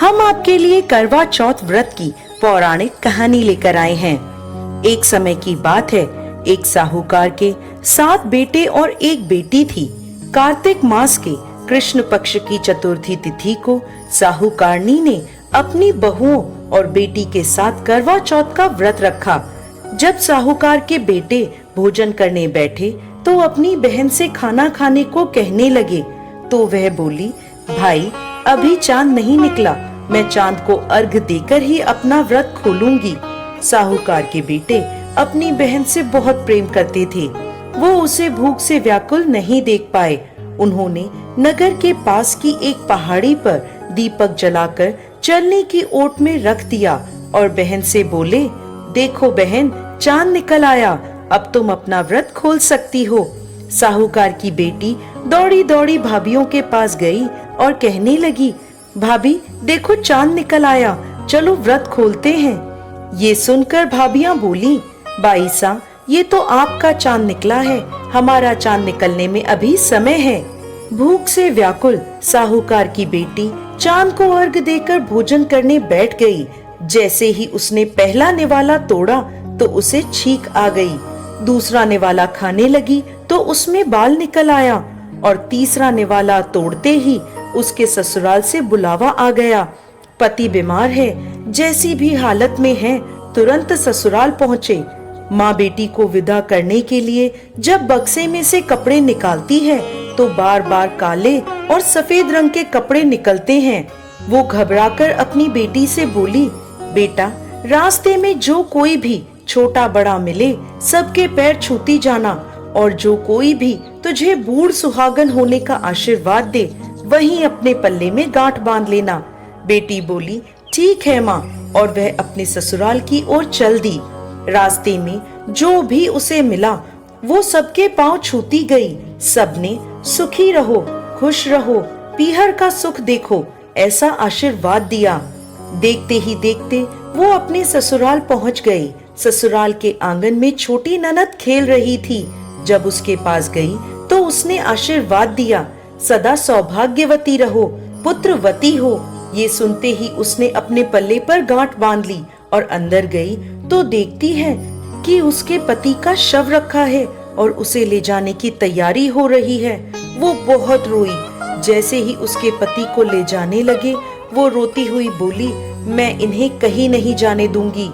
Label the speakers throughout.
Speaker 1: हम आपके लिए करवा चौथ व्रत की पौराणिक कहानी लेकर आए हैं। एक समय की बात है, एक साहूकार के 7 बेटे और एक बेटी थी। कार्तिक मास के कृष्ण पक्ष की चतुर्थी तिथि को साहूकारनी ने अपनी बहुओं और बेटी के साथ करवा चौथ का व्रत रखा। जब साहूकार के बेटे भोजन करने बैठे तो अपनी बहन से खाना खाने को कहने लगे, तो वह बोली, भाई अभी चांद नहीं निकला, मैं चांद को अर्घ देकर ही अपना व्रत खोलूंगी। साहूकार के बेटे अपनी बहन से बहुत प्रेम करते थे। वो उसे भूख से व्याकुल नहीं देख पाए। उन्होंने नगर के पास की एक पहाड़ी पर दीपक जलाकर चलने की ओट में रख दिया और बहन से बोले, देखो बहन, चांद निकल आया, अब तुम अपना व्रत खोल सकती हो। साहूकार की बेटी दौड़ी दौड़ी भाभीियों के पास गई और कहने लगी, भाभी देखो चांद निकल आया, चलो व्रत खोलते हैं। ये सुनकर भाभियां बोली, बाईसा ये तो आपका चांद निकला है, हमारा चांद निकलने में अभी समय है। भूख से व्याकुल साहूकार की बेटी चांद को अर्घ देकर भोजन करने बैठ गई। जैसे ही उसने पहला निवाला तोड़ा तो उसे छींक आ गई। दूसरा निवाला खाने लगी तो उसमें बाल निकल आया और तीसरा निवाला तोड़ते ही उसके ससुराल से बुलावा आ गया। पति बीमार है, जैसी भी हालत में है तुरंत ससुराल पहुँचे। माँ बेटी को विदा करने के लिए जब बक्से में से कपड़े निकालती है तो बार बार काले और सफेद रंग के कपड़े निकलते हैं। वो घबराकर अपनी बेटी से बोली, बेटा रास्ते में जो कोई भी छोटा बड़ा मिले सबके पैर छूती जाना, और जो कोई भी तुझे बूढ़ सुहागन होने का आशीर्वाद दे वहीं अपने पल्ले में गांठ बांध लेना। बेटी बोली, ठीक है माँ, और वह अपने ससुराल की ओर चल दी। रास्ते में जो भी उसे मिला वो सबके पांव छूती गई। सबने सुखी रहो, खुश रहो, पीहर का सुख देखो, ऐसा आशीर्वाद दिया। देखते ही देखते वो अपने ससुराल पहुंच गई। ससुराल के आंगन में छोटी ननद खेल रही थी। जब उसके पास गई तो उसने आशीर्वाद दिया, सदा सौभाग्यवती रहो, पुत्रवती हो। ये सुनते ही उसने अपने पल्ले पर गांठ बांध ली और अंदर गई तो देखती है कि उसके पति का शव रखा है और उसे ले जाने की तैयारी हो रही है। वो बहुत रोई। जैसे ही उसके पति को ले जाने लगे वो रोती हुई बोली, मैं इन्हें कहीं नहीं जाने दूंगी।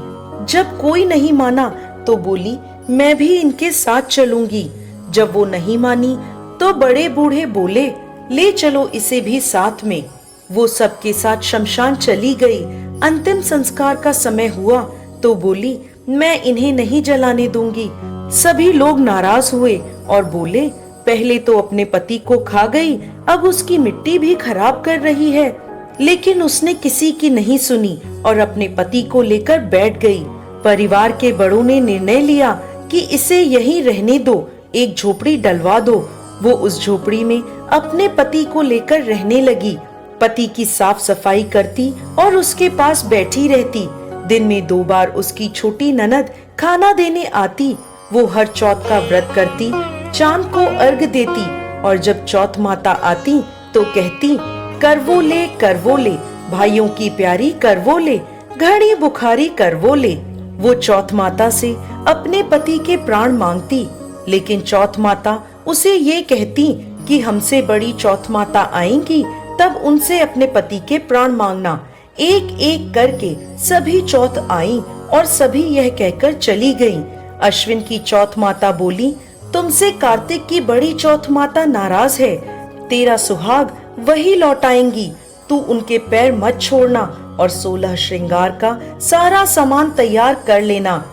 Speaker 1: जब कोई नहीं माना तो बोली, मैं भी इनके साथ चलूंगी। जब वो नहीं मानी तो बड़े बूढ़े बोले, ले चलो इसे भी साथ में। वो सबके साथ शमशान चली गई। अंतिम संस्कार का समय हुआ तो बोली, मैं इन्हें नहीं जलाने दूंगी। सभी लोग नाराज हुए और बोले, पहले तो अपने पति को खा गई, अब उसकी मिट्टी भी खराब कर रही है। लेकिन उसने किसी की नहीं सुनी और अपने पति को लेकर बैठ गई। परिवार के बड़ों ने निर्णय लिया कि इसे यहीं रहने दो, एक झोपड़ी डलवा दो। वो उस झोपड़ी में अपने पति को लेकर रहने लगी। पति की साफ सफाई करती और उसके पास बैठी रहती। दिन में 2 बार उसकी छोटी ननद खाना देने आती। वो हर चौथ का व्रत करती, चांद को अर्घ देती और जब चौथ माता आती तो कहती, करवो ले, भाइयों की प्यारी करवो ले, घड़ी बुखारी करवो ले। वो चौथ माता से अपने पति के प्राण मांगती, लेकिन चौथ माता उसे ये कहती कि हमसे बड़ी चौथ माता आएंगी, तब उनसे अपने पति के प्राण मांगना। एक एक करके सभी चौथ आई और सभी यह कहकर चली गईं। अश्विन की चौथ माता बोली, तुमसे कार्तिक की बड़ी चौथ माता नाराज है, तेरा सुहाग वही लौटाएंगी, तू उनके पैर मत छोड़ना और 16 श्रृंगार का सारा सामान तैयार कर लेना।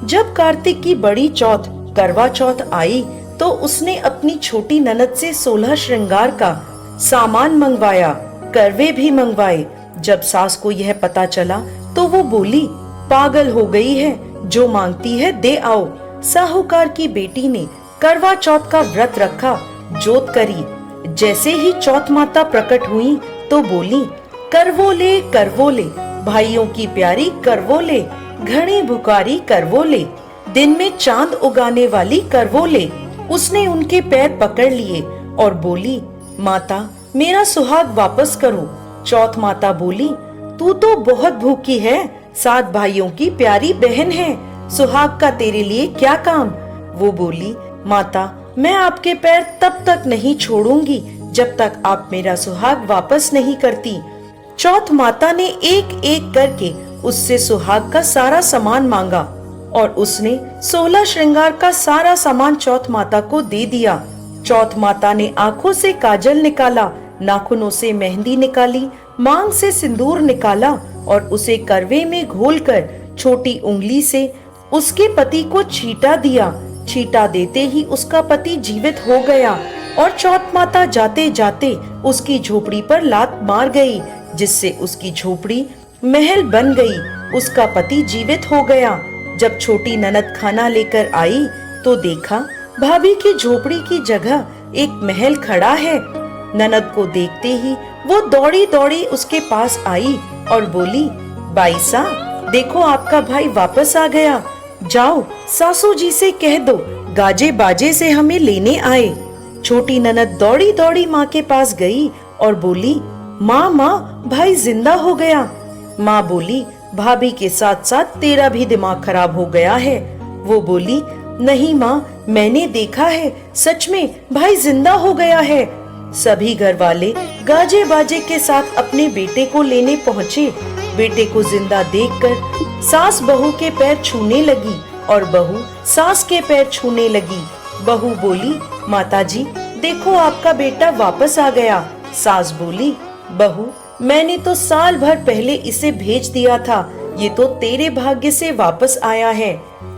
Speaker 1: जब कार्तिक की बड़ी चौथ करवा चौथ आई तो उसने अपनी छोटी ननद से 16 श्रृंगार का सामान मंगवाया, करवे भी मंगवाए। जब सास को यह पता चला तो वो बोली, पागल हो गई है, जो मांगती है दे आओ। साहूकार की बेटी ने करवा चौथ का व्रत रखा, जोत करी। जैसे ही चौथ माता प्रकट हुई तो बोली, करवो ले, भाइयों की प्यारी करवो ले, घड़ी भुकारी करवो ले, दिन में चांद उगाने वाली करवो ले। उसने उनके पैर पकड़ लिए और बोली, माता मेरा सुहाग वापस करो। चौथ माता बोली, तू तो बहुत भूखी है, 7 भाइयों की प्यारी बहन है, सुहाग का तेरे लिए क्या काम। वो बोली, माता मैं आपके पैर तब तक नहीं छोड़ूंगी जब तक आप मेरा सुहाग वापस नहीं करती। चौथ माता ने एक एक करके उससे सुहाग का सारा सामान मांगा और उसने 16 श्रृंगार का सारा सामान चौथ माता को दे दिया। चौथ माता ने आंखों से काजल निकाला, नाखूनों से मेहंदी निकाली, मांग से सिंदूर निकाला और उसे करवे में घोलकर छोटी उंगली से उसके पति को छींटा दिया। छींटा देते ही उसका पति जीवित हो गया और चौथ माता जाते जाते उसकी झोपड़ी पर लात मार गई, जिससे उसकी झोपड़ी महल बन गई। उसका पति जीवित हो गया। जब छोटी ननद खाना लेकर आई तो देखा भाभी की झोपड़ी की जगह एक महल खड़ा है। ननद को देखते ही वो दौड़ी दौड़ी उसके पास आई और बोली, बाईसा देखो आपका भाई वापस आ गया, जाओ सासू जी से कह दो गाजे बाजे से हमें लेने आए। छोटी ननद दौड़ी दौड़ी माँ के पास गई और बोली, माँ माँ भाई जिंदा हो गया। माँ बोली, भाभी के साथ साथ तेरा भी दिमाग खराब हो गया है। वो बोली, नहीं माँ मैंने देखा है, सच में भाई जिंदा हो गया है। सभी घर वाले गाजे बाजे के साथ अपने बेटे को लेने पहुँचे। बेटे को जिंदा देखकर सास बहू के पैर छूने लगी और बहू सास के पैर छूने लगी। बहू बोली, माताजी देखो आपका बेटा वापस आ गया। सास बोली, बहू मैंने तो साल भर पहले इसे भेज दिया था, ये तो तेरे भाग्य से वापस आया है।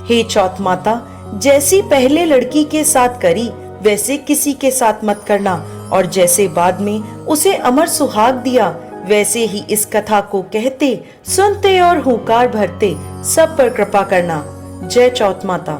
Speaker 1: हे चौथ माता, जैसी पहले लड़की के साथ करी वैसे किसी के साथ मत करना, और जैसे बाद में उसे अमर सुहाग दिया वैसे ही इस कथा को कहते, सुनते और हुंकार भरते सब पर कृपा करना। जय चौथ माता।